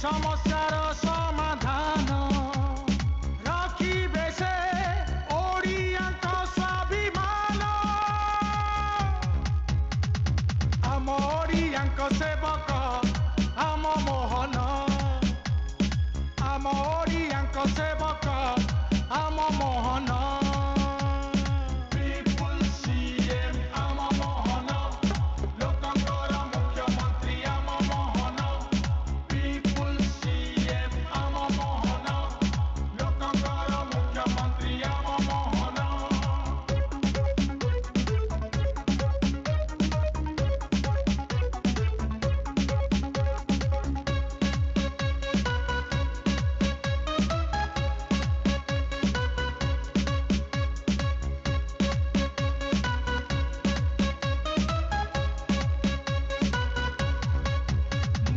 समस्यार समाधान रखिबे से ओडियांक स्वाभिमान आम ओडियांक सेवक आम मोहन आम ओडियांक सेवक आम मोहन People CM आम मोहन लोकंकर मुख्यमंत्री आम मोहन People CM आम मोहन लोकंकर मुख्यमंत्री आम मोहन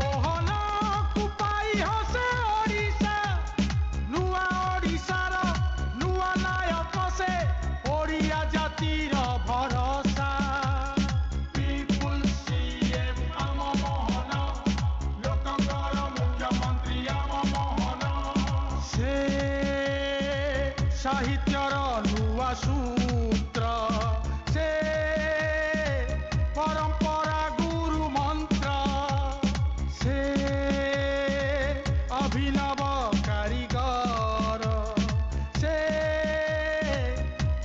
मोहन कुपाई हसे ओडिशा नुआ ओडिशार नुआ नायक से ओडिया जातिर भरोसा People CM आम मोहन लोकंकर मुख्यमंत्री आम मोहन से साहित्यर नुआ सूत्र से परंपरा गुरु मंत्र से अभिनव कारीगर से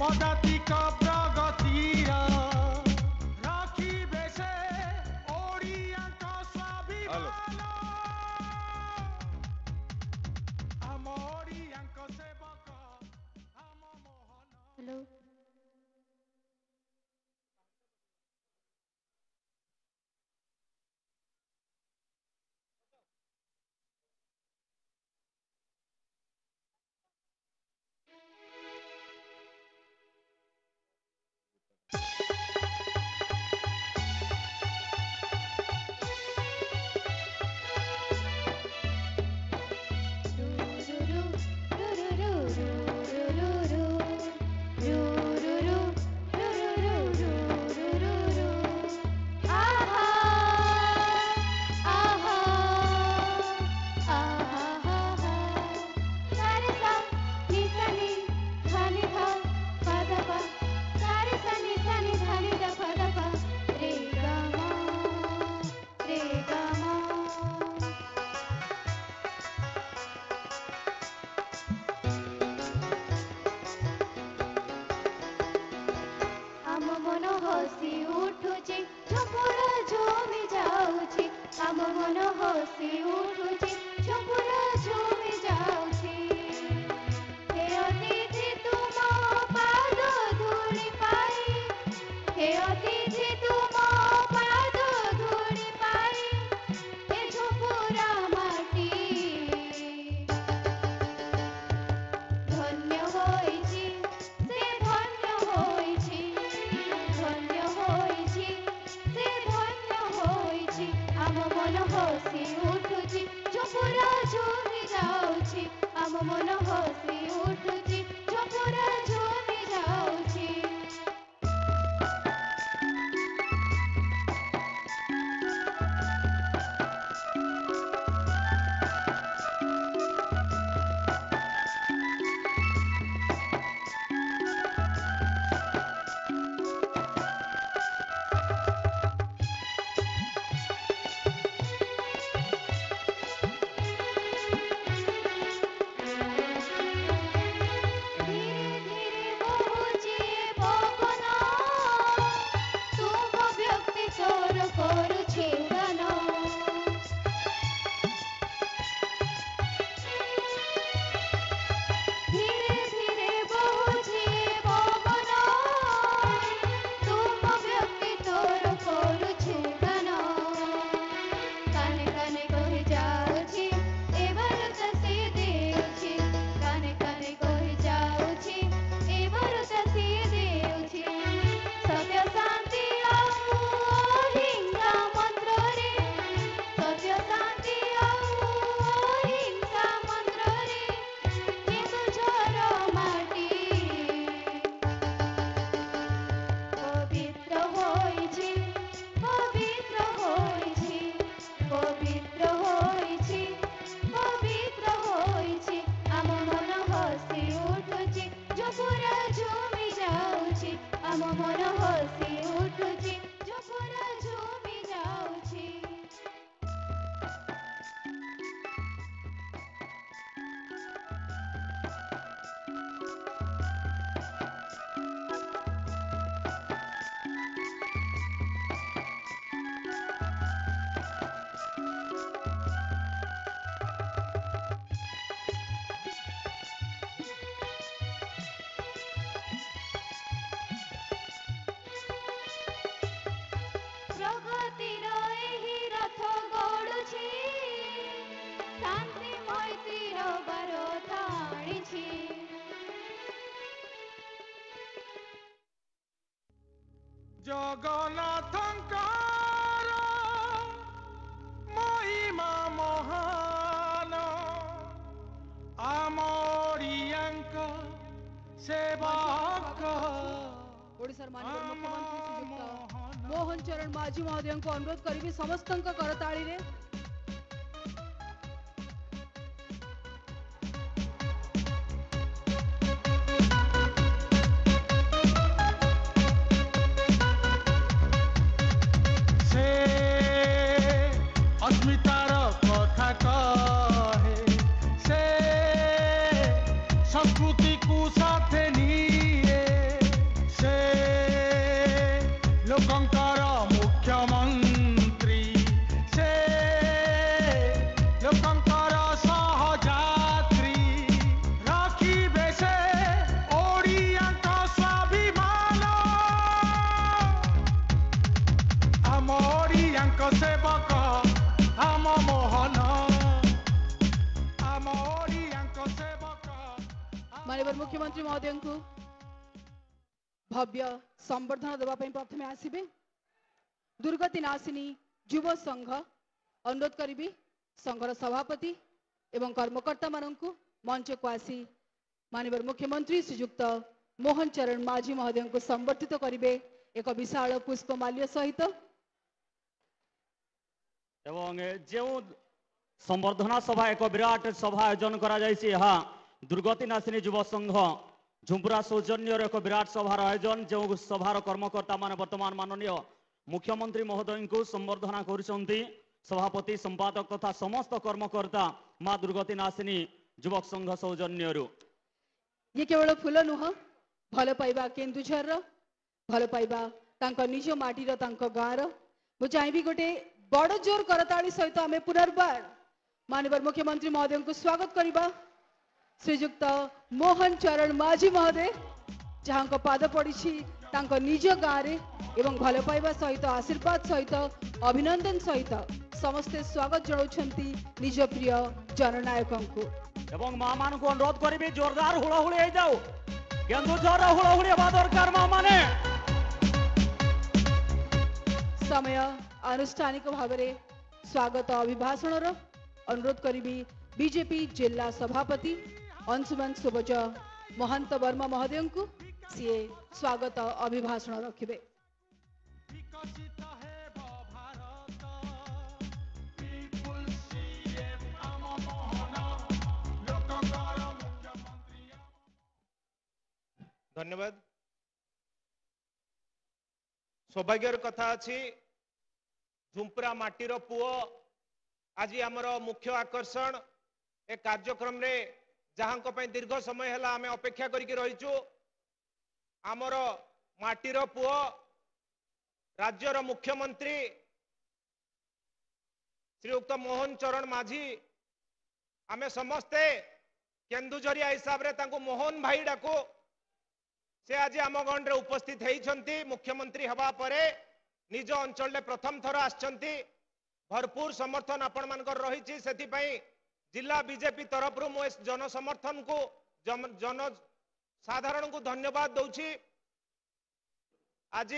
पदातिक प्रगतिर रखिबे से ओडियांक स्वाभिमान आम ओडियांक सेवक आम मोहन हेलो आम मन हसी उठुची झपुर झुमी जाउची आम मन हसी उठुची झपुर झुमी जाउची हे अतिथि तुम पाद धूଳି पाई हे अतिथि तुम पाद धूଳି पाई हे झपुरा माटी धन्य होइची से धन्य होइची धन्य होइची से धन्य होइची आम मन हसी उठुची झपुरा झुमी जाउची आम मन हसी उठुची झपुरा झुमी जाउची मन हसी उठुची झुपुरा झुमी जाउची प्रगतिर एही रथ गडुची शान्ति मैत्रीर बारो टाढिची ଜଗନ୍ନାଥଙ୍କର ମହିମା ମହାନ ଆମରିଆଙ୍କ ସେବକ ओडिशार माननीय मुख्यमंत्री श्रीयुक्त मोहन चरण माझी महोदय को अनुरोध करी समस्त करताड़ी रे ସେ अस्मितार କଥା କହେ ସେ ସଂସ୍କୃତିକୁ ସାଥେ ନିଏ ସେ ଲୋକଙ୍କର ମୁଖ୍ୟମନ୍ତ୍ରୀ ସେ ଲୋକଙ୍କର ସହଯାତ୍ରୀ ରଖିବେ ସେ ଓଡ଼ିଆଙ୍କ ସ୍ୱାଭିମାନ ଆମ ଓଡ଼ିଆଙ୍କ ସେବକ ଆମ ମୋହନ ଆମ ଓଡ଼ିଆଙ୍କ ସେବକ माननीय मुख्यमंत्री महोदय को भव्य संबर्धना देवाई प्रथम आसबे दुर्गति नाशिनी युव संघ अनुरोध करी संघर सभापति एवं कर्मकर्ता मानक मंच को आसी माननीय मुख्यमंत्री श्रीयुक्त मोहन चरण माझी महोदय को संबर्धित करेंगे एक विशाल पुष्पमाल्य सहित एवं जो संबर्धना सभा एक विराट सभा आयोजन करा दुर्गति नाशिनी युव संघ झुंपुरा सौजन्य एक विराट सभार आयोजन जो सभार कर्मकर्ता मान वर्तमान माननीय मुख्यमंत्री महोदय को संबर्धना करुछंती सभापति संपादक तथा समस्त कर्मकर्ता मां दुर्गति नाशिनी युवक संघ सौजन्य ये केवल फूल नुह भल पाइबा केन्दुझर भल पाइबा तांको निज माटीर तांको गाँर मु चाहिए गोटे बड़ जोर करताली सहित आम पुनर्बार माननीय मुख्यमंत्री महोदय को स्वागत करवा श्रीयुक्त मोहन चरण माझी महोदय जहाँ पाद पड़ी निज गाँव में एवं भल पाइबा सहित आशीर्वाद सहित अभिनंदन सहित समस्ते स्वागत जनाउछंती निज प्रिय जननायक को एवं मां मान को अनुरोध करी जोरदार हुड़हुड़ी हो जाओ केन्दुझर हुड़हुड़ी हवा दरकार मां माने समय आनुष्ठानिक भाव में स्वागत अभिभाषण अनुरोध करी बीजेपी जिला सभापति अंशुमान सुबज महंत वर्मा महोदय को सी स्वागत अभिभाषण रखिबे विकसित हेब भारत पिपुल्स सीएम ଆମ ମୋହନ ଲୋକଙ୍କର ମୁଖ୍ୟମନ୍ତ୍ରୀ धन्यवाद सौभाग्यर कथा अच्छी झुंपुरा माटीर पुओ आज आमर मुख्य आकर्षण ए कार्यक्रम रे जहां दीर्घ समय है आम अपेक्षा करके रहीचु आमर माटीर पुओ राज्यर मुख्यमंत्री श्रीयुक्त मोहन चरण माझी आम समस्ते केन्दुझरिया हिसाब रे तांको मोहन भाई डाकू से आज आम गण रे उपस्थित होती मुख्यमंत्री हवा परे निज अंचल रे प्रथम थर आछंती भरपूर समर्थन आपण मानकर रही से जिला बीजेपी तरफ मु जन समर्थन को जन साधारण को धन्यवाद दौची आज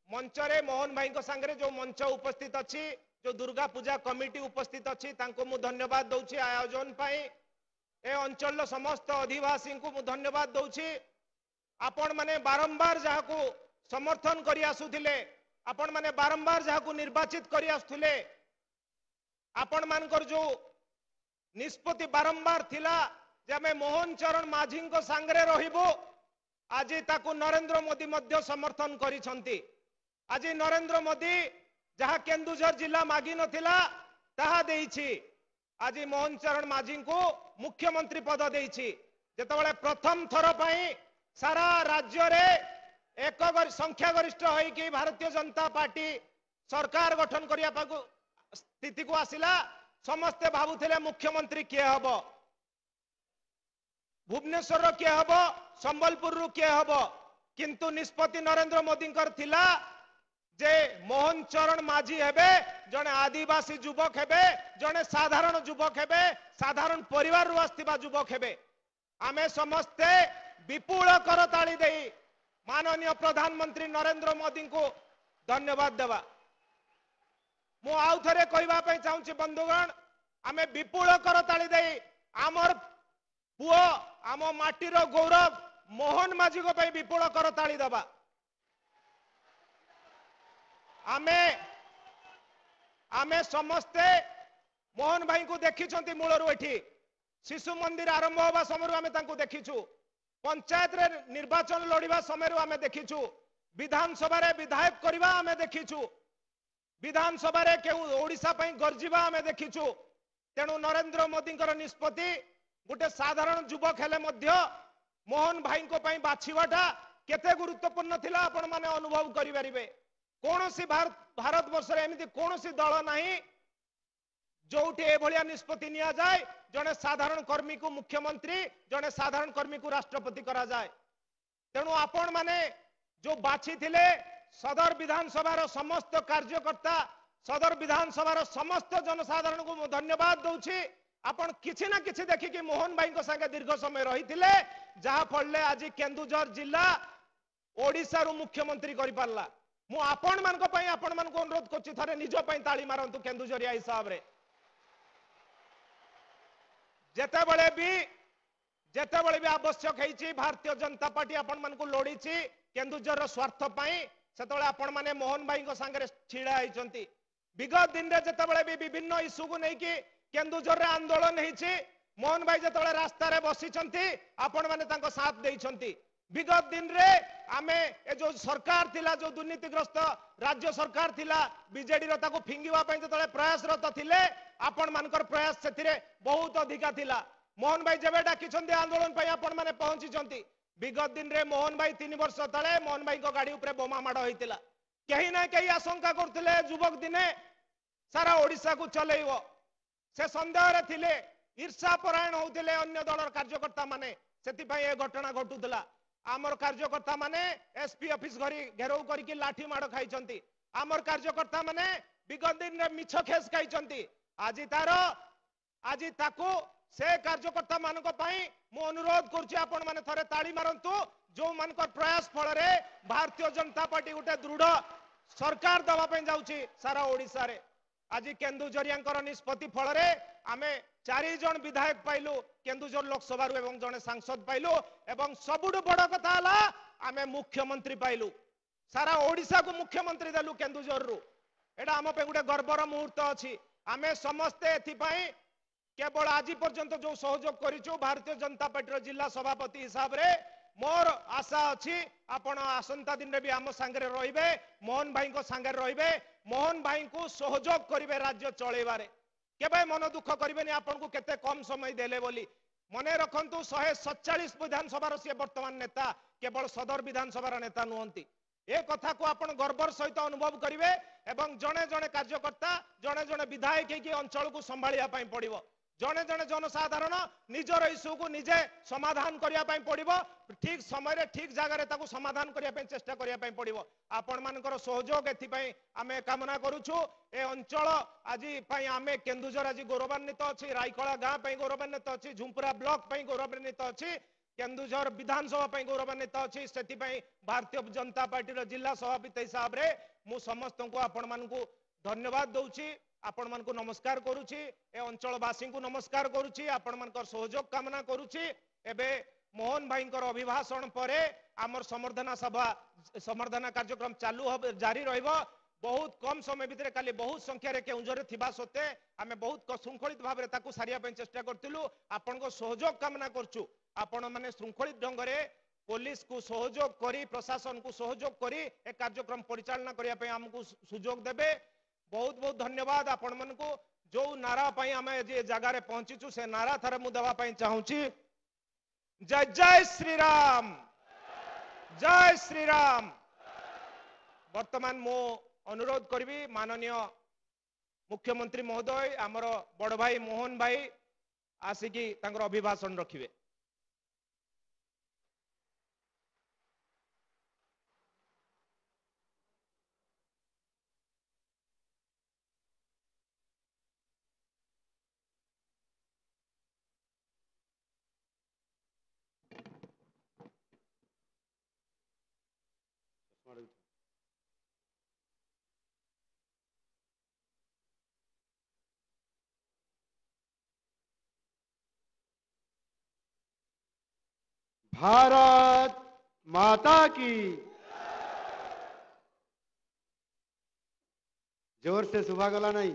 मंच रे मोहन भाई सांगे जो मंच उपस्थित अच्छी जो दुर्गा पूजा कमिटी उपस्थित अच्छी मु धन्यवाद दौची आयोजन पाई ए अंचल समस्त अधिवासी को मु धन्यवाद दौची आपण माने बारंबार जहाँ को समर्थन करी आसुथिले आपण माने बारंबार जहाँ को निर्वाचित करी आसुथिले आपण मानकर जो निष्पत्ति बारंबार थिला जे आमे मोहन चरण माझी सांगरे रहिबो आज ताकू नरेंद्र मोदी मध्य समर्थन करिसंती। आज नरेंद्र मोदी जहाँ केन्दुझर जिला मागी नथिला ताहा देइछि। आज मोहन चरण माझी को मुख्यमंत्री पद देइछि। जेतबेले प्रथम थर पई सारा राज्य रे एक संख्या गरिष्ठ होई कि भारतीय जनता पार्टी सरकार गठन करिया पाकु स्थिति को आसिला। समस्ते भाबुथिले मुख्यमंत्री किए हब, भुवनेश्वर किए हब, संबलपुर किए हब, किंतु निष्पत्ति नरेंद्र मोदी थिला जे मोहन चरण माझी हेबे, जने आदिवासी युवक हेबे, जने साधारण युवक हेबे, साधारण परिवार रु आस्थिबा युवक हेबे। आमे समस्ते विपुल करताली देई माननीय प्रधानमंत्री नरेंद्र मोदी को धन्यवाद देवा। मु आउ थरे कहबा पई चाहूची बंधुगण, आमे विपुल करताली देई आमर पुओ आम माटीर गौरव मोहन माझी को पई विपुल करताली देवा। आमे आमे समस्ते मोहन भाई को देखिछंती मूलरू एठी शिशु मंदिर आरंभ होबा समय आमे तांको देखिछु, पंचायत रे निर्वाचन लड़िबा समय आमे देखिछु, विधानसभा रे विधायक करबा आमे देखिछु, विधानसभा रे के ओडिसा पई गर्जिबा आमे देखिछु। तेणु नरेंद्र मोदी निष्पत्ति गोटे साधारण युवक हेले मध्य मोहन भाई को पई बाछिबाटा केते गुरुत्वपूर्ण थिला आपण माने अनुभव करि परिबे। कोनोसी भारत वर्ष रे एमिति कोनोसी दल नाही जोठी एभलिया निष्पत्ति निया जाए जने साधारण कर्मी को मुख्यमंत्री, जने साधारण कर्मी को राष्ट्रपति करा जाए। तेणु आपण माने जो बाछि थिले सदर विधानसभा समस्त कार्यकर्ता, सदर विधानसभा समस्त जनसाधारण को धन्यवाद दउछि। आपण किछि ना किछि देखि कि मोहन भाई को संगे दीर्घ समय रही थिले, जहा फलले आज केन्दुझर जिला ओडिसा रु मुख्यमंत्री करि पारला। मु आपण मान को पई आपण मान को अनुरोध करछि थारे निज पई ताली मारंतु केन्दुझरिया हिसाब रे। जेतेबेले भी आवश्यक है भारतीय जनता पार्टी आपण मान को लोड़ी केन्दुझर स्वार्थ पाई सेतबेले आपण माने मोहन भाई को संगे छिड़ा होइचंती। विगत दिन रे जेतेबेले भी विभिन्न इश्यू को नहीं कि केन्दुझर रे आंदोलन होइछि, मोहन भाई जेतेबेले रास्ता रे बसिचंती आपण माने तांको साथ देइचंती। विगत दिन रे आमे ए जो सरकार थिला, जो दुर्नीतिग्रस्त राज्य सरकार थिला बीजेडी रो ताको फिंगिवा पई जेतेबेले प्रयासरत थिले, आपण मानकर प्रयास सेथिरे बहुत अधिका थिला। मोहन भाई जेबे डाकिछंती आंदोलन पई आपण माने पहुंचीचंती। विगत दिन रे मोहन भाई 3 वर्ष तळे मोहन भाई को गाड़ी ऊपर बोमा माड़ होइतिला। कहीं ना कहीं आशंका करथिले युवक दिने सारा ओडिसा को चलेइबो, से संदेह रे थिले, ईर्षा परायण होउतिले अन्य दलर कार्यकर्ता माने, सेति पई ए घटना घटुतिला। आमर कार्यकर्ता माने एसपी ऑफिस घरी घेराव करके लाठी माड़ खाइचंती। आमर कार्यकर्ता माने विगत दिन रे मिछ खेस खाइचंती। आज ताको से कार्यकर्ता मानक पई मु अनुरोध करछि आपण माने थरे ताली मारंतु, जो मानकर प्रयास फल रे भारतीय जनता पार्टी गोटे दृढ़ सरकार दवा पई जाउछि सारा ओडिसा रे। आज केन्दुझरियांकर निष्पत्ति फल रे आमे 4 जन विधायक पाइलु केन्दुझर लोकसभा रु एवं जने सांसद पाइलु, एवं सबुठ बड़ कथा हला आमे मुख्यमंत्री पाइलु। सारा ओडिसा को मुख्यमंत्री देलु केन्दुझर रु। एटा आम पे गोटे गर्वर मुहूर्त अछि। आमे समस्ते एथिपाई केवल आज पर्यंत जो सहयोग करिछु भारतीय जनता पार्टी जिला सभापति हिसाब रे मोर आशा अछि आपण आसंता दिन रे भी आम संगे रहिबे, मोहन भाई को संगे रहिबे, मोहन भाई को सहयोग करिवे राज्य चलेबारे। केबे मन दुख करिवेनी आपण को केते कम समय देले बोली। मने रखंतु 147 विधानसभा से वर्तमान नेता केवल सदर विधानसभा नेता नुहंती। ए कथा को आपण गर्वर सहित अनुभव करिवे एवं जने जने कार्यकर्ता, जने जने विधायक के अंचल को संभालिया पई पड़िबो। जने जने जनसाधारण निजर इश्यू को निजे समाधान करिया पई पड़िबो। ठीक समय रे ठीक जगह रे ताको समाधान करिया पई चेष्टा करिया पई पड़िबो। आपण मानकर सहयोग एथि पई आमे कामना करूछु। ए अंचल आज पई आमे केन्दुझर आज गौरवान्वित अछि, रायकळा गां पई गौरवान्वित अछि, झुंपुरा ब्लॉक पई गौरवान्वित अछि, केन्दुझर विधानसभा पई गौरवान्वित अछि। सेति पई भारतीय जनता पार्टी रो जिला सभापति हिसाब रे मु समस्त को आपण मान को धन्यवाद दउछि, आपण मान को नमस्कार करूछि, ए अंचलवासी को नमस्कार करूछि, आपण मान सहयोग कामना करूछि। एबे मोहन भाई अभिभाषण परे आमर संवर्धना कार्यक्रम चालू जारी रहिबो। बहुत कम समय भितर काली बहुत संख्या रे केउंझर थिबा सते आमे बहुत श्रृंखलित भाव रे ताकू सारिया पई चेष्टा करथिलु। आपण को सहयोग कामना करछु। आपण माने श्रृंखलित ढंग रे पुलिस को सहयोग करी प्रशासन को सहयोग करी ए कार्यक्रम परिचालना करिया पे हमको सुजोग देबे। बहुत बहुत धन्यवाद आपण मन को जो नारा पई हमें जे जगह रे पहुंचीचु से नारा थरे मु देवा पई चाहूची। जय जय श्री राम, जय श्री राम। वर्तमान मो अनुरोध करबी माननीय मुख्यमंत्री महोदय आमर बड़ भाई मोहन भाई आसिकी तांकर अभिभाषण रखिबे। भारत माता की। जोर से शुभा गला नहीं।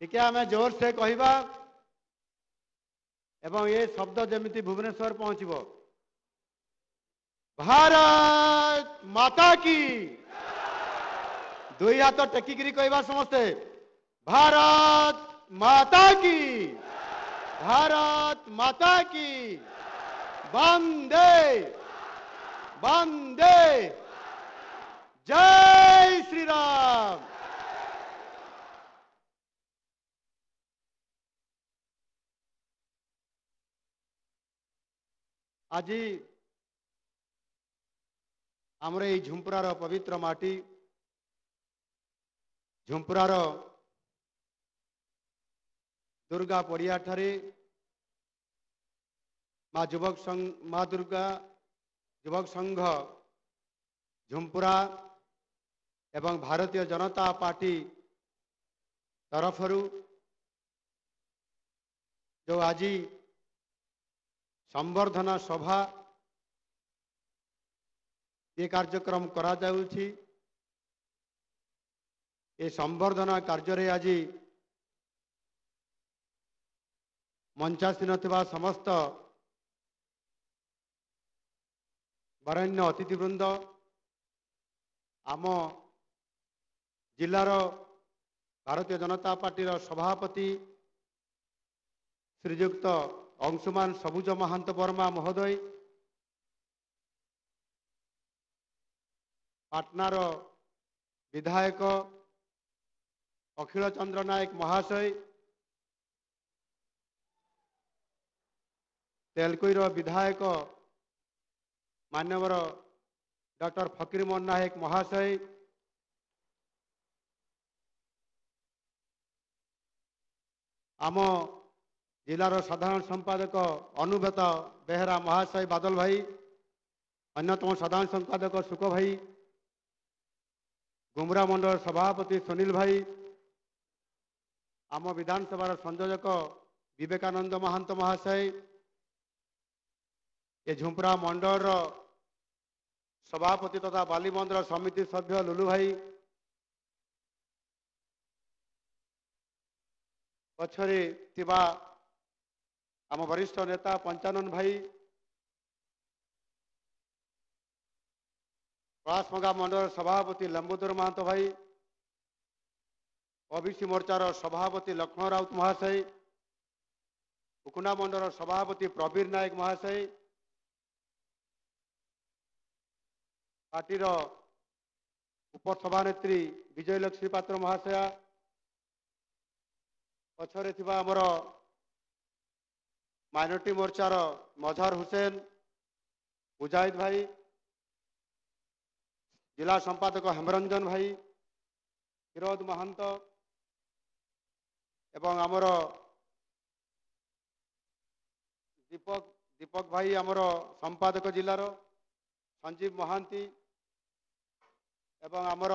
ठीक है आम जोर से कहवा एवं ये शब्द जमीती भुवनेश्वर पहुंचब। भारत माता की। दुई हाथ टेकिकी कहवा समस्ते भारत माता की, भारत माता की। वंदे वंदे जय श्री राम। आज आमर ये झुंपुरार पवित्र माटी झुंपुरार दुर्गा पड़िया ठारे माँ युवक संघ माँ दुर्गा युवक संघ झुंपुरा एवं भारतीय जनता पार्टी तरफरु जो आज संवर्धना सभा ये कार्यक्रम करा जाउछि। ये संवर्धना कार्य रे आज मंचासीन थिबा समस्त वरेण्य अतिथिवृंद आम जिलार भारतीय जनता पार्टी सभापति श्रीयुक्त अंशुमान सबुज महांत वर्मा महोदय, पाटनार विधायक अखिल चंद्र नायक महाशय, तेलकोईर विधायक मान्यवर डॉक्टर फकीर मोहन नायक महाशय, आम जिलार साधारण संपादक अनुव्रत बेहरा महाशय बादल भाई, अन्यतम साधारण संपादक सुख भाई, गुमरा मंडल सभापति सुनील भाई, आम विधानसभा संयोजक विवेकानंद महांत महाशय, ये झुंपरा मंडल सभापति तथा बालीबंदर समिति सभ्य लुलु भाई, पछरे थिबा आम वरिष्ठ नेता पंचानन भाई, पलासमगा मंडल सभापति लंबोदर महांत भाई, ओबीसी मोर्चार सभापति लक्ष्मण राउत महाशय, उकुना मंडल सभापति प्रवीर नायक महाशय, पार्टीर उपसभानेत्री विजयलक्ष्मी पात्र महाशया, पछरे थिबा आमर माइनॉरिटी मोर्चार मजहर हुसैन मुजाहिद भाई, जिला संपादक हेमरंजन भाई, हिरोद महंत एवं आमर दीपक भाई आमर संपादक जिलार संजीव महांती एवं आमर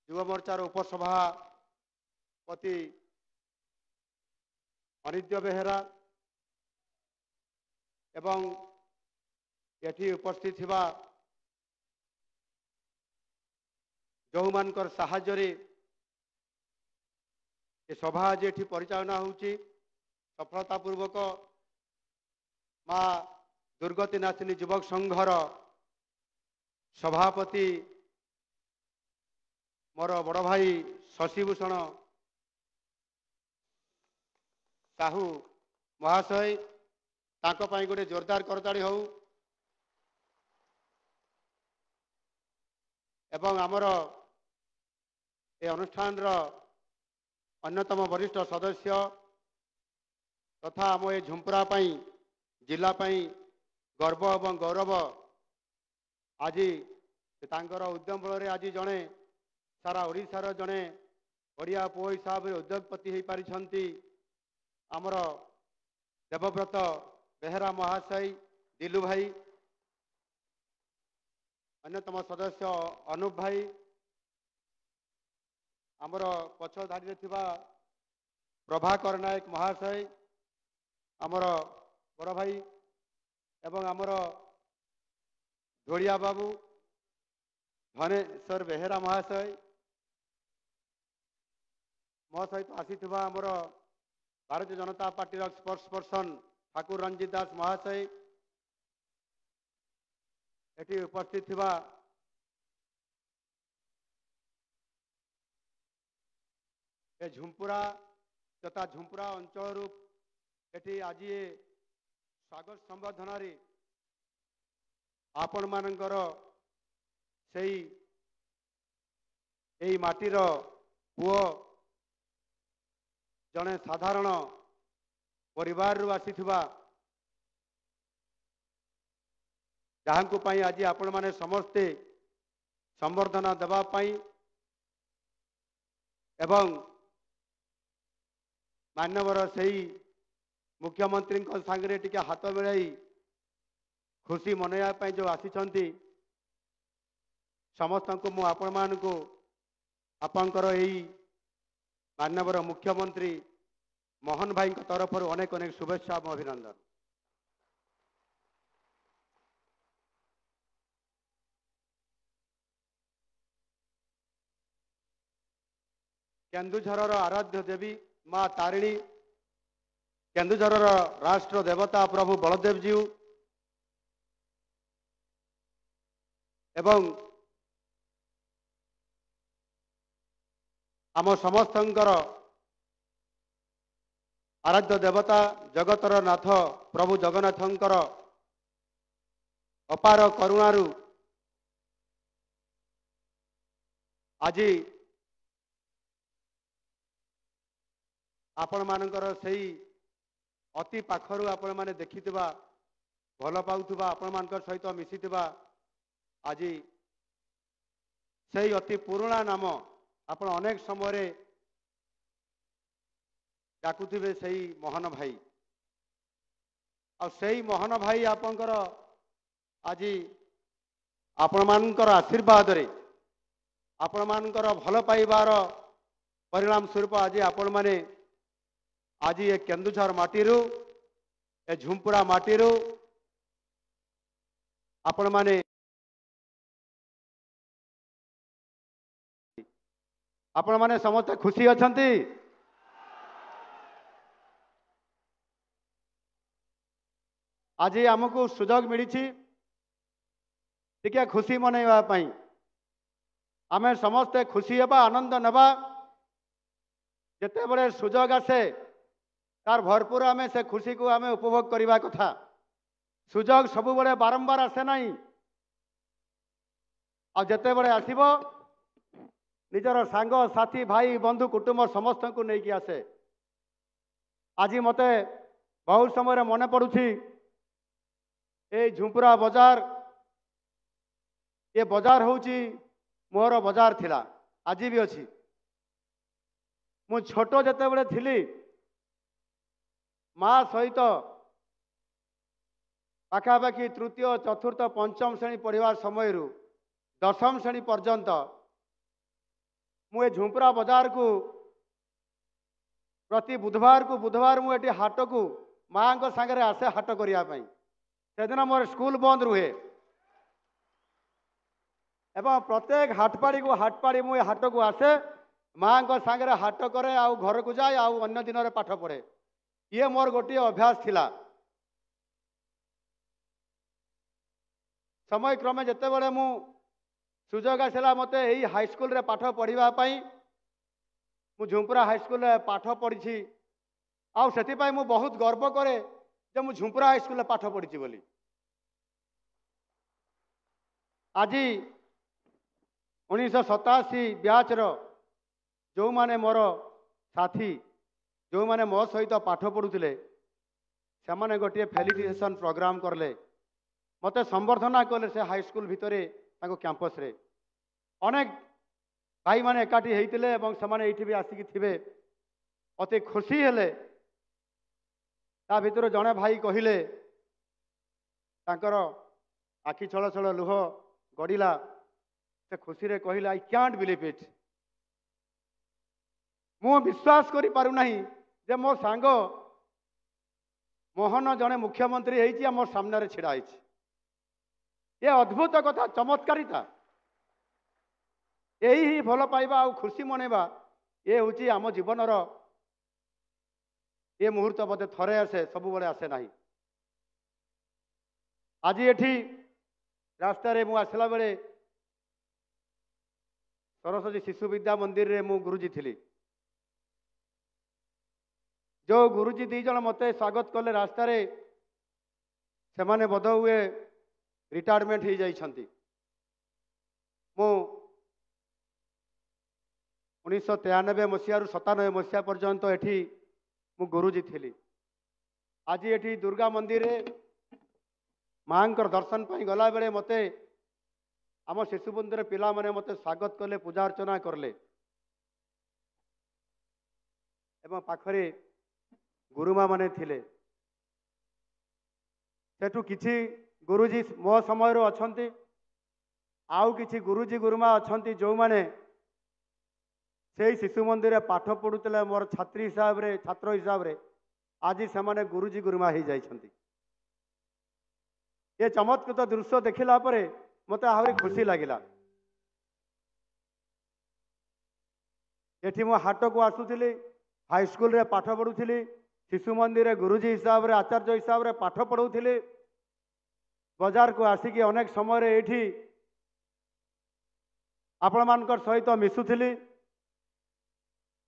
युवा मोर्चार उपसभापति अनिद्य बेहेरा एवं एठी उपस्थित थिबा जो मानकर साहाय्य ए सभा आज एठी परिचालना होउची सफलता पूर्वक माँ दुर्गति नाशिनी युवक संघर सभापति मोर बड़ भाई शशिभूषण साहू महाशय तांको पाई गोटे जोरदार करताड़ी हो एवं आमर ए अनुष्ठान अन्यतम वरिष्ठ सदस्य तथा आम ए झुंपुरा पाई जिला पाई गर्व एवं गौरव आज तांकर उद्यम बल आज जड़े सारा ओडिशार जड़े ओडिया पुओ हिसाब से उद्योगपति हो पारिछंती आमर देवव्रत बेहेरा महाशय दिलू भाई अन्यतम सदस्य अनुप भाई आमर पछ धाड़ी थिबा प्रभाकर नायक महाशय आमर बड़ भाई एवं आमर धोड़िया बाबू धनेश्वर बेहेरा महाशय मो सहित आसीथिबा आमर भारतीय जनता पार्टी स्पोर्ट्स पर्सन ठाकुर रंजित दास महाशय एटी उपस्थित थिबा ए झुंपुरा तथा झुंपुरा अंचल एटी आज स्वागत संबर्धन आपण मानकर से माटीर पुओ जड़े साधारण परिवार रु आसीथिबा जहांकु पाई आज आपण माने समस्ते संबर्धना देवा पाई एवं मान्यवर से मुख्यमंत्री सांगे टिके हाथ मिलाई खुशी मनइबा जो आसी समस्त को मु आपण मानकु आपणकर यही मान्यवर मुख्यमंत्री मोहन भाई तरफ अनेक अनेक शुभेच्छा और अभिनंदन। केन्दुझर आराध्य देवी माँ तारिणी केन्दुझर राष्ट्र देवता प्रभु बलदेव जीव एवं आम समस्तंकर आराध्य देवता जगतर नाथ प्रभु जगन्नाथंकर अपार करुणारु आज आपण मानकर सही अति पाखरु आपण माने देखिथिबा भल पाउथबा आपण मानकर सहित मिसिथिबा आज सही अति पुराणा नाम आपण अनेक समय डाकुथिबे सही मोहन भाई आ सही मोहन भाई आपणकर आज आपण मानकर आशीर्वाद रे आपण मानकर भल पाइबार परिणाम स्वरूप आज आपण माने आज ये केन्दुझर माटीरू ए झुंपुरा माटीरू आपण माने आपण माने समस्त खुशी अछंती आज आमको सुजोग मिली टिके खुशी मनइबा पई आमे समस्ते खुशी हेबा आनंद नेबा जेते बड़े सुजोग आसे तार भरपूर आमे से खुशी को आमे उपभोग करबा कथा सुजोग सब बड़े बारंबार आसे नहीं आ जेते बड़े आसीबो निजर सांग साथी भाई बंधु कुटुंब समस्त को लेकिन आसे आज मते बहुत समय मन पड़ुछि ए झुंपुरा बाजार ये बाजार होउची मोर बाजार थिला आज भी अच्छी मु छोट जते बड़े थिली माँ सहित पाखापाखि तृतीय चतुर्थ पंचम श्रेणी पढ़िबार समय दशम श्रेणी पर्यंत मुझे झुंपुरा बाजार को प्रति बुधवार मुझे हाट को माँ को सांगे आसे हाट करने से दिन मोर स्कूल बंद रुहे एवं प्रत्येक हाटपाड़ी को हाटपाड़ी मुझे हाट को आसे ମାଙ୍କ ସାଙ୍ଗରେ ହାଟ କରେ ଆଉ ଘରକୁ ଯାଏ ଆଉ ଅନ୍ୟ ଦିନରେ ପାଠ ପଢ଼େ। ଇଏ ମୋର ଗୋଟିଏ ଅଭ୍ୟାସ ଥିଲା। ସମୟ କ୍ରମେ ଯେତେବେଳେ ମୁଁ ସୁଯୋଗ ଆସିଲା ମୋତେ ଏଇ ହାଇସ୍କୁଲରେ ପାଠ ପଢ଼ିବା ପାଇଁ, ମୁଁ ଝୁମ୍ପୁରା ହାଇସ୍କୁଲରେ ପାଠ ପଢ଼ିଛି। ଆଉ ସେଥିପାଇଁ ମୁଁ ବହୁତ ଗର୍ବ କରେ ଯେ ମୁଁ ଝୁମ୍ପୁରା ହାଇସ୍କୁଲରେ ପାଠ ପଢ଼ିଛି ବୋଲି। ଆଜି 1987 ବ୍ୟାଚ୍ର ଯେଉଁମାନେ ମୋର ସାଥୀ, ଯେଉଁମାନେ ମୋ ସହିତ ପାଠ ପଢ଼ୁଥିଲେ, ସେମାନେ ଗୋଟିଏ ଫେଲିସିଟେସନ୍ ପ୍ରୋଗ୍ରାମ କଲେ, ମୋତେ ସମ୍ବର୍ଦ୍ଧନା କଲେ ସେ ହାଇସ୍କୁଲ ଭିତରେ ତାଙ୍କ କ୍ୟାମ୍ପସରେ। ଅନେକ ଭାଇମାନେ ଏକାଠି ହେଇଥିଲେ ଏବଂ ସେମାନେ ଏଇଠି ବି ଆସିକି ଥିବେ। ଅତି ଖୁସି ହେଲେ। ତା ଭିତରୁ ଜଣେ ଭାଇ କହିଲେ, ତାଙ୍କର ଆଖି ଛଳ ଛଳ ଲୁହ ଗଡ଼ିଲା। ସେ ଖୁସିରେ କହିଲେ, ଆଇ କ୍ୟାଣ୍ଟ ବିଲିଭ୍ ଇଟ୍। ମୁଁ ବିଶ୍ୱାସ କରିପାରୁନାହିଁ ଯେ ମୋ ସାଙ୍ଗ ମୋହନ ଜଣେ ମୁଖ୍ୟମନ୍ତ୍ରୀ ହେଇଛି ଆଉ ମୋ ସାମ୍ନାରେ ଛିଡ଼ା ହେଇଛି। ଏ ଅଦ୍ଭୁତ କଥା, ଚମତ୍କାରିତା। ଏହି ହିଁ ଭଲ ପାଇବା ଆଉ ଖୁସି ମନେଇବା, ଏ ହେଉଛି ଆମ ଜୀବନର ଏ ମୁହୂର୍ତ୍ତ ବୋଧେ ଥରେ ଆସେ, ସବୁବେଳେ ଆସେ ନାହିଁ। ଆଜି ଏଠି ରାସ୍ତାରେ ମୁଁ ଆସିଲା ବେଳେ ସରସ୍ୱତୀ ଶିଶୁ ବିଦ୍ୟା ମନ୍ଦିରରେ ମୁଁ ଗୁରୁଜୀ ଥିଲି। ଯେଉଁ ଗୁରୁଜୀ ଦୁଇ ଜଣ ମୋତେ ସ୍ୱାଗତ କଲେ ରାସ୍ତାରେ, ସେମାନେ ବୋଧହୁଏ ରିଟାୟାରମେଣ୍ଟ ହେଇଯାଇଛନ୍ତି। ମୁଁ 1993 ମସିହାରୁ 97 ମସିହା ପର୍ଯ୍ୟନ୍ତ ଏଠି ମୁଁ ଗୁରୁଜୀ ଥିଲି। ଆଜି ଏଠି ଦୁର୍ଗା ମନ୍ଦିରରେ ମାଙ୍କର ଦର୍ଶନ ପାଇଁ ଗଲାବେଳେ ମୋତେ ଆମ ଶିଶୁ ମନ୍ଦିର ପିଲାମାନେ ମୋତେ ସ୍ୱାଗତ କଲେ, ପୂଜା ଅର୍ଚ୍ଚନା କଲେ ଏବଂ ପାଖରେ ଗୁରୁମା ମାନେ ଥିଲେ। ସେଠୁ କିଛି ଗୁରୁଜୀ ମୋ ସମୟରୁ ଅଛନ୍ତି, ଆଉ କିଛି ଗୁରୁଜୀ ଗୁରୁମା ଅଛନ୍ତି ଯେଉଁମାନେ ସେଇ ଶିଶୁ ମନ୍ଦିରରେ ପାଠ ପଢ଼ୁଥିଲେ ମୋର ଛାତ୍ର ହିସାବରେ ଆଜି ସେମାନେ ଗୁରୁଜୀ ଗୁରୁମା ହେଇଯାଇଛନ୍ତି। ଏ ଚମତ୍କୃତ ଦୃଶ୍ୟ ଦେଖିଲା ପରେ ମୋତେ ଆହୁରି ଖୁସି ଲାଗିଲା। ଏଠି ମୁଁ ହାଟକୁ ଆସୁଥିଲି, ହାଇସ୍କୁଲରେ ପାଠ ପଢ଼ୁଥିଲି, ଶିଶୁ ମନ୍ଦିରରେ ଗୁରୁଜୀ ହିସାବରେ ଆଚାର୍ଯ୍ୟ ହିସାବରେ ପାଠ ପଢ଼ଉଥିଲି। ବଜାରକୁ ଆସିକି ଅନେକ ସମୟରେ ଏଇଠି ଆପଣମାନଙ୍କର ସହିତ ମିଶୁଥିଲି।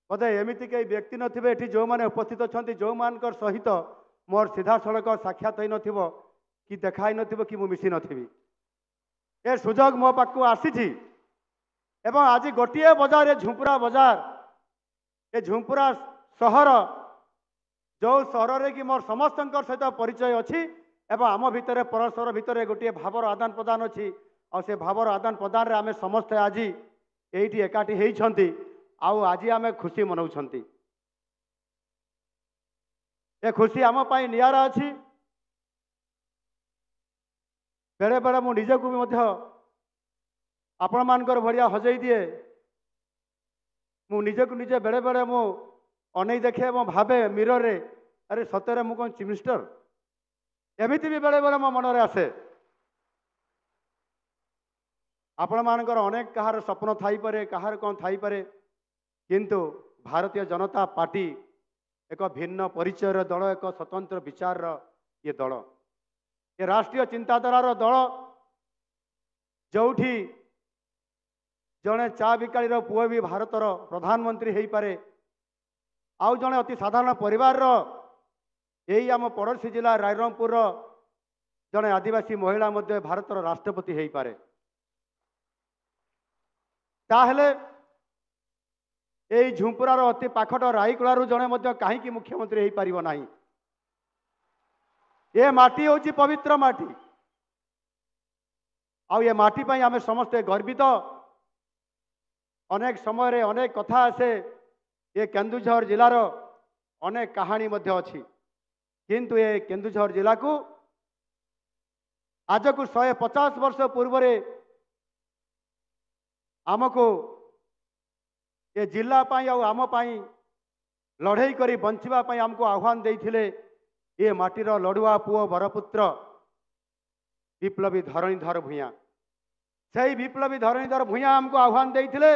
ବୋଧେ ଏମିତି କେହି ବ୍ୟକ୍ତି ନଥିବେ ଏଠି ଯେଉଁମାନେ ଉପସ୍ଥିତ ଅଛନ୍ତି ଯେଉଁମାନଙ୍କର ସହିତ ମୋର ସିଧାସଳଖ ସାକ୍ଷାତ ହୋଇନଥିବ କି ଦେଖା ହେଇନଥିବ କି ମୁଁ ମିଶି ନଥିବି। ଏ ସୁଯୋଗ ମୋ ପାଖକୁ ଆସିଛି ଏବଂ ଆଜି ଗୋଟିଏ ବଜାର, ଝୁମ୍ପୁରା ବଜାର, ଏ ଝୁମ୍ପୁରା ସହର, ଯେଉଁ ସହରରେ କି ମୋର ସମସ୍ତଙ୍କର ସହିତ ପରିଚୟ ଅଛି ଏବଂ ଆମ ଭିତରେ ପରସ୍ପର ଭିତରେ ଗୋଟିଏ ଭାବର ଆଦାନ ପ୍ରଦାନ ଅଛି। ଆଉ ସେ ଭାବର ଆଦାନ ପ୍ରଦାନରେ ଆମେ ସମସ୍ତେ ଆଜି ଏଇଠି ଏକାଠି ହେଇଛନ୍ତି ଆଉ ଆଜି ଆମେ ଖୁସି ମନାଉଛନ୍ତି। ଏ ଖୁସି ଆମ ପାଇଁ ନିଆରା ଅଛି। ବେଳେ ବେଳେ ମୁଁ ନିଜକୁ ବି ମଧ୍ୟ ଆପଣମାନଙ୍କର ଭଳିଆ ହଜେଇ ଦିଏ। ମୁଁ ନିଜକୁ ନିଜେ ବେଳେ ବେଳେ ମୁଁ ଅନେଇ ଦେଖେ ଏବଂ ଭାବେ ମିରରରେ, ଆରେ ସତରେ ମୁଁ କ'ଣ ଚିଫ୍ ମିନିଷ୍ଟର? ଏମିତି ବି ବେଳେ ବେଳେ ମୋ ମନରେ ଆସେ। ଆପଣମାନଙ୍କର ଅନେକ କାହାର ସ୍ୱପ୍ନ ଥାଇପାରେ, କାହାର କ'ଣ ଥାଇପାରେ, କିନ୍ତୁ ଭାରତୀୟ ଜନତା ପାର୍ଟି ଏକ ଭିନ୍ନ ପରିଚୟର ଦଳ, ଏକ ସ୍ୱତନ୍ତ୍ର ବିଚାରର ଇଏ ଦଳ, ଏ ରାଷ୍ଟ୍ରୀୟ ଚିନ୍ତାଧାରାର ଦଳ। ଯେଉଁଠି ଜଣେ ଚା ବିକାଳିର ପୁଅ ବି ଭାରତର ପ୍ରଧାନମନ୍ତ୍ରୀ ହେଇପାରେ, ଆଉ ଜଣେ ଅତି ସାଧାରଣ ପରିବାରର ଏଇ ଆମ ପଡ଼ୋଶୀ ଜିଲ୍ଲା ରାଇରଙ୍ଗପୁରର ଜଣେ ଆଦିବାସୀ ମହିଳା ମଧ୍ୟ ଭାରତର ରାଷ୍ଟ୍ରପତି ହେଇପାରେ। ତାହେଲେ ଏଇ ଝୁମ୍ପୁରାର ଅତି ପାଖଟ ରାଇକଳାରୁ ଜଣେ ମଧ୍ୟ କାହିଁକି ମୁଖ୍ୟମନ୍ତ୍ରୀ ହେଇପାରିବ ନାହିଁ? ଏ ମାଟି ହେଉଛି ପବିତ୍ର ମାଟି, ଆଉ ଏ ମାଟି ପାଇଁ ଆମେ ସମସ୍ତେ ଗର୍ବିତ। ଅନେକ ସମୟରେ ଅନେକ କଥା ଆସେ, ଏ କେନ୍ଦୁଝର ଜିଲ୍ଲାର ଅନେକ କାହାଣୀ ମଧ୍ୟ ଅଛି, କିନ୍ତୁ ଏ କେନ୍ଦୁଝର ଜିଲ୍ଲାକୁ ଆଜକୁ 150 ବର୍ଷ ପୂର୍ବରେ ଆମକୁ ଏ ଜିଲ୍ଲା ପାଇଁ ଆଉ ଆମ ପାଇଁ ଲଢ଼େଇ କରି ବଞ୍ଚିବା ପାଇଁ ଆମକୁ ଆହ୍ୱାନ ଦେଇଥିଲେ ଏ ମାଟିର ଲଢ଼ୁଆ ପୁଅ ବରପୁତ୍ର ବିପ୍ଳବୀ ଧରଣୀଧର ଭୂୟାଁ। ସେହି ବିପ୍ଳବୀ ଧରଣୀଧର ଭୂୟାଁ ଆମକୁ ଆହ୍ୱାନ ଦେଇଥିଲେ।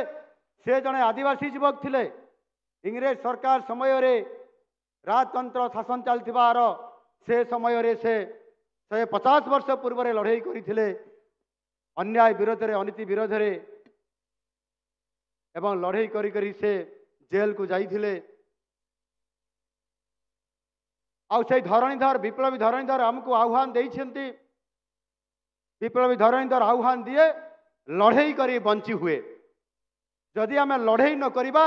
से जड़े आदिवासी युवक थिले इंग्रेज सरकार समय रे राजतंत्र शासन चलथिबार से समय रे से 150 वर्ष पूर्व लड़ाई करथिले अन्याय विरोध रे अनीति विरोध रे एवं लड़ाई करी करी से जेल को जाइथिले आउ से धरणीधर विप्लवी धरणीधर हमको आह्वान देइछंती विप्लवी धरणीधर आह्वान दिए लड़ाई करी बंची हुए जदि आम लड़ाई न करिबा